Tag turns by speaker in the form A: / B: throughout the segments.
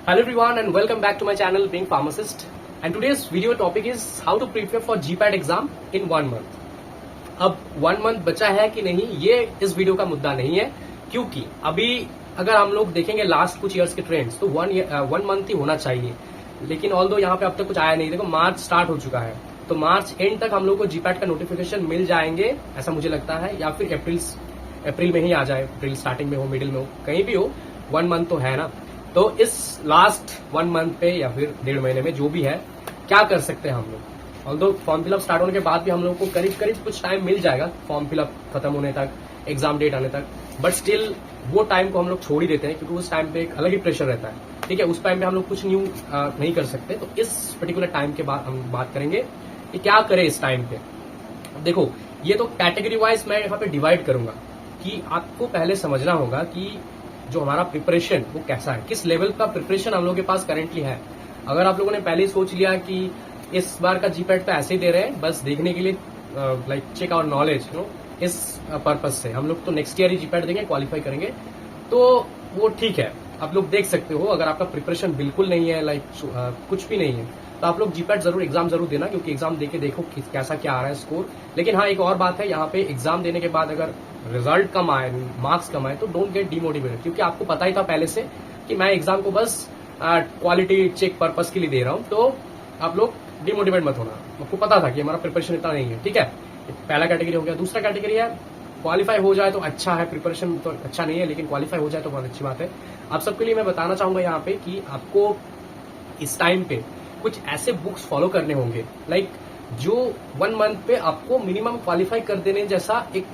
A: Hello everyone and welcome back to my channel Being Pharmacist. And today's video topic is how to prepare for GPAT exam in 1 month. अब 1 month बचा है कि नहीं ये इस video का मुद्दा नहीं है, क्योंकि अभी अगर हम लोग देखेंगे लास्ट कुछ ईयर्स के ट्रेंड्स तो 1 मंथ ही होना चाहिए, लेकिन ऑल्दो यहाँ पे अब तक कुछ आया नहीं। देखो मार्च स्टार्ट हो चुका है, तो मार्च एंड तक हम लोग को जीपैट का नोटिफिकेशन मिल जाएंगे ऐसा मुझे लगता है, या फिर अप्रैल में ही आ जाए, अप्रैल स्टार्टिंग में हो, मिडिल में हो, कहीं भी हो, 1 मंथ तो है ना। तो इस लास्ट 1 मंथ पे या फिर 1.5 महीने में जो भी है क्या कर सकते हैं हम लोग। ऑल्दो फॉर्म फिलअप स्टार्ट होने के बाद भी हम लोग को करीब करीब कुछ टाइम मिल जाएगा फॉर्म फिलअप खत्म होने तक, एग्जाम डेट आने तक, बट स्टिल वो टाइम को हम लोग छोड़ ही देते हैं, क्योंकि उस टाइम पे एक अलग ही प्रेशर रहता है। ठीक है, उस टाइम पे हम लोग कुछ न्यू नहीं कर सकते। तो इस पर्टिकुलर टाइम के बाद हम बात करेंगे कि क्या करें इस टाइम पे। देखो ये तो कैटेगरी वाइज मैं यहाँ पे डिवाइड करूंगा कि आपको पहले समझना होगा कि जो हमारा प्रिपरेशन वो कैसा है, किस लेवल का प्रिपरेशन हम लोग के पास करेंटली है। अगर आप लोगों ने पहले ही सोच लिया कि इस बार का जीपैट तो ऐसे ही दे रहे हैं बस देखने के लिए, लाइक चेक आवर नॉलेज, इस पर्पज से हम लोग तो नेक्स्ट ईयर ही जीपैट देंगे, क्वालिफाई करेंगे, तो वो ठीक है, आप लोग देख सकते हो। अगर आपका प्रिपरेशन बिल्कुल नहीं है, लाइक कुछ भी नहीं है, तो आप लोग जीपैट जरूर एग्जाम जरूर देना, क्योंकि एग्जाम देके देखो कैसा क्या आ रहा है स्कोर। लेकिन हाँ, एक और बात है, यहाँ पे एग्जाम देने के बाद अगर रिजल्ट कम आए, मार्क्स कम आए, तो डोंट गेट डिमोटिवेटेड, क्योंकि आपको पता ही था पहले से कि मैं एग्जाम को बस क्वालिटी चेक पर्पज के लिए दे रहा हूँ, तो आप लोग डिमोटिवेट मत होना। आपको पता था कि हमारा प्रिपरेशन इतना नहीं है। ठीक है, पहला कैटेगरी हो गया। दूसरा कैटेगरी है क्वालिफाई हो जाए तो अच्छा है, प्रिपरेशन तो अच्छा नहीं है लेकिन क्वालिफाई हो जाए तो बहुत अच्छी बात है। आप सबके लिए मैं बताना चाहूंगा यहाँ पे कि आपको इस टाइम पे कुछ ऐसे बुक्स फॉलो करने होंगे, लाइक जो 1 मंथ पे आपको मिनिमम क्वालिफाई कर देने जैसा एक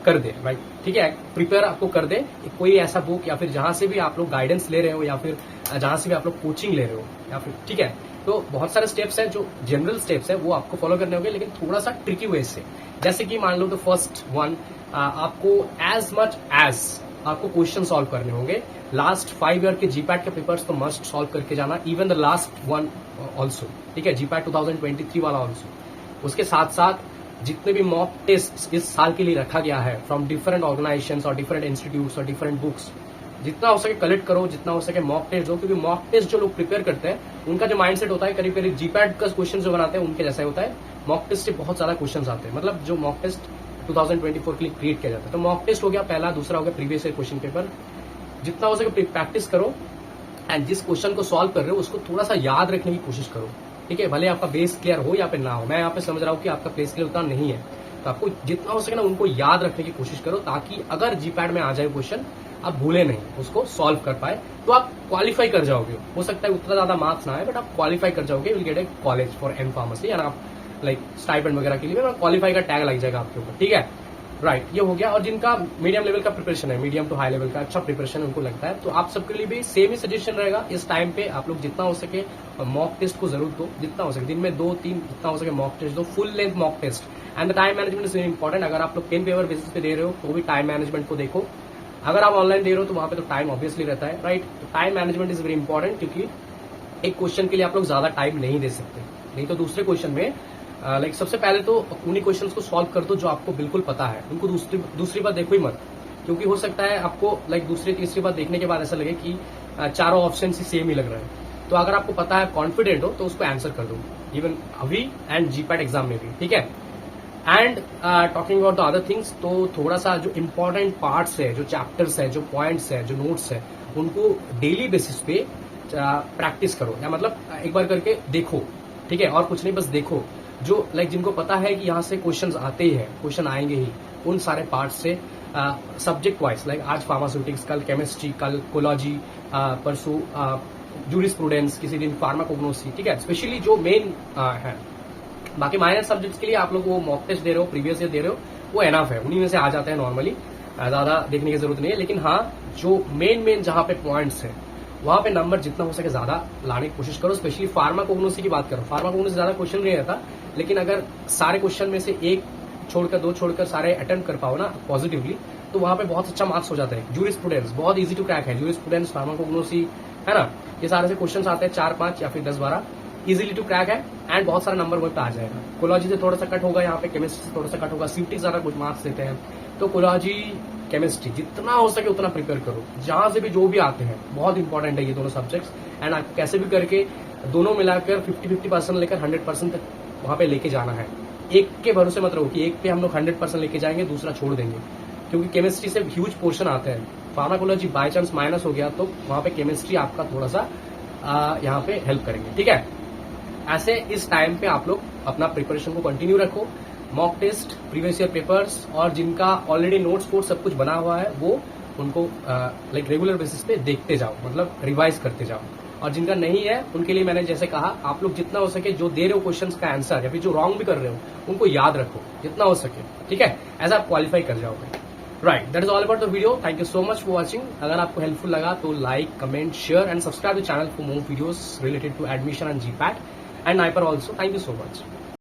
A: कर दे, राइट। ठीक है, प्रिपेयर आपको कर दे कोई ऐसा बुक, या फिर जहां से भी आप लोग गाइडेंस ले रहे हो, या फिर जहां से भी आप लोग कोचिंग ले रहे हो, या फिर ठीक है, तो बहुत सारे स्टेप्स हैं जो जनरल स्टेप्स है वो आपको फॉलो करने होंगे, लेकिन थोड़ा सा ट्रिकी वे से। जैसे कि मान लो तो फर्स्ट वन, आपको एज मच एज आपको क्वेश्चन सॉल्व करने होंगे। लास्ट 5 ईयर के जीपैट के पेपर्स तो मस्ट सॉल्व करके जाना, even the last one also. ठीक है, जीपैट 2023 वाला ऑल्सो। उसके साथ साथ जितने भी मॉक टेस्ट इस साल के लिए रखा गया है फ्रॉम डिफरेंट ऑर्गेनाइजेशंस और डिफरेंट इंस्टीट्यूट्स और डिफरेंट बुक्स, जितना हो सके कलेक्ट करो, जितना हो सके मॉक टेस्ट दो, क्योंकि मॉक टेस्ट जो लोग प्रिपेयर करते हैं उनका जो माइंडसेट होता है करीब करीब जीपैट का क्वेश्चन जो बनाते हैं उनके जैसा होता है। मॉक टेस्ट से बहुत सारा क्वेश्चन आते हैं, मतलब जो मॉक टेस्ट 2024 के लिए क्रिएट किया जाता है। तो मॉक टेस्ट हो गया पहला, दूसरा हो गया प्रीवियस ईयर क्वेश्चन पेपर। जितना हो सके प्रैक्टिस करो, एंड जिस क्वेश्चन को सॉल्व कर रहे हो उसको थोड़ा सा याद रखने की कोशिश करो। ठीक है, भले आपका बेस क्लियर हो या फिर ना हो, मैं यहाँ पे समझ रहा हूँ कि आपका बेस क्लियर उतना नहीं है, तो आपको जितना हो सके ना उनको याद रखने की कोशिश करो, ताकि अगर जीपैट में आ जाए क्वेश्चन आप भूले नहीं, उसको सॉल्व कर पाए, तो आप क्वालिफाई कर जाओगे। हो सकता है उतना ज्यादा मार्क्स ना आए, बट आप क्वालिफाई कर जाओगे, will get a college for M pharmacy, and आप लाइक स्टाइपेंड वगैरह के लिए क्वालिफाई का टैग लग जाएगा आपके ऊपर। ठीक है, राइट, ये हो गया। और जिनका मीडियम लेवल का प्रिपरेशन है, मीडियम टू हाई लेवल का अच्छा प्रिपरेशन उनको लगता है, तो आप सबके लिए भी सेम ही सजेशन रहेगा। इस टाइम पे आप लोग जितना हो सके मॉक टेस्ट को जरूर दो, जितना हो सके दिन में 2-3 जितना हो सके मॉक टेस्ट दो, full length mock test. And the time management is very important. अगर आप लोग पेन पेपर बेसिस पे दे रहे हो तो भी टाइम मैनेजमेंट को देखो। अगर आप ऑनलाइन दे रहे हो तो वहां पे तो टाइम ऑब्वियसली रहता है, राइट। तो time management is very important, क्योंकि एक क्वेश्चन के लिए आप लोग ज्यादा टाइम नहीं दे सकते, नहीं तो दूसरे क्वेश्चन में लाइक सबसे पहले तो उन्हीं क्वेश्चंस को सॉल्व कर दो जो आपको बिल्कुल पता है, उनको दूसरी बार देखो ही मत, क्योंकि हो सकता है आपको लाइक दूसरी तीसरी बार देखने के बाद ऐसा लगे कि चारों ऑप्शन ही सेम ही लग रहा है। तो अगर आपको पता है, कॉन्फिडेंट हो, तो उसको आंसर कर दो, इवन अभी एंड जीपैट एग्जाम में भी। ठीक है, and talking about the other things, तो थोड़ा सा जो इंपॉर्टेंट पार्ट्स है, जो चैप्टर्स है, जो पॉइंट्स है, जो नोट्स है, उनको डेली बेसिस पे प्रैक्टिस करो, या मतलब एक बार करके देखो। ठीक है, और कुछ नहीं, बस देखो। जो लाइक जिनको पता है कि यहाँ से क्वेश्चंस आते ही है, क्वेश्चन आएंगे ही, उन सारे पार्ट से सब्जेक्ट वाइज, लाइक आज फार्मास्यूटिक्स, कल केमिस्ट्री, कल कोलॉजी, परसों जूरिस्प्रूडेंस, किसी दिन फार्माकोग्नोसी। ठीक है, स्पेशली जो मेन है। बाकी माइनर सब्जेक्ट्स के लिए आप लोग वो मॉक टेस्ट दे रहे हो, प्रीवियस ईयर दे रहे हो, वो एनफ है, उन्हीं में से आ जाते हैं नॉर्मली, ज्यादा देखने की जरूरत नहीं है। लेकिन हाँ, जो मेन जहां पे पॉइंट्स है वहां पे नंबर जितना हो सके ज्यादा लाने की कोशिश करो। स्पेशली फार्माकोग्नोसी की बात करो, फार्माकोग्नोसी ज्यादा क्वेश्चन नहीं रहता, लेकिन अगर सारे क्वेश्चन में से एक छोड़कर, 2 छोड़कर सारे अटेम्प्ट कर पाओ ना पॉजिटिवली, तो वहां पे बहुत अच्छा मार्क्स हो जाता है। जूरिस्प्रूडेंस बहुत इजी टू क्रैक है, जूरिस्प्रूडेंस, फार्माकोग्नोसी, है ना, ये सारे से क्वेश्चन आते हैं 4-5 या फिर 10-12, इजीली टू क्रैक है, एंड बहुत सारा नंबर वहीं पे आ जाएगा। कोलॉजी से थोड़ा सा कट होगा, यहाँ पे केमिस्ट्री से थोड़ा सा कट होगा, सीटी ज्यादा कुछ मार्क्स देते हैं, तो कोलॉजी केमिस्ट्री जितना हो सके उतना प्रिपेयर करो, जहां से भी जो भी आते हैं। बहुत इंपॉर्टेंट है ये दोनों सब्जेक्ट्स, एंड आप कैसे भी करके दोनों मिलाकर 50-50% लेकर 100% तक वहां पे लेके जाना है। एक के भरोसे मत रहो कि एक पे हम लोग 100% लेके जाएंगे, दूसरा छोड़ देंगे, क्योंकि केमिस्ट्री से ह्यूज पोर्शन आते हैं। फार्माकोलॉजी बाय चांस माइनस हो गया तो वहां पे केमिस्ट्री आपका थोड़ा सा यहाँ पे हेल्प करेंगे, ठीक है। ऐसे इस टाइम पे आप लोग अपना प्रिपरेशन को कंटिन्यू रखो। Mock test, previous year papers, और जिनका ऑलरेडी नोट्स कोड सब कुछ बना हुआ है वो उनको लाइक रेगुलर बेसिस पे देखते जाओ, मतलब रिवाइज करते जाओ। और जिनका नहीं है उनके लिए मैंने जैसे कहा, आप लोग जितना हो सके जो दे रहे हो क्वेश्चंस का आंसर या फिर जो रॉन्ग भी कर रहे हो उनको याद रखो जितना हो सके, ठीक है। ऐसा आप क्वालिफाई कर जाओगे। Right, that is all about the video. Thank you so much for watching. अगर आपको हेल्पफुल लगा तो like, comment, share and subscribe the channel for more videos related to admission and GPAT and NIPER also. Thank you so much.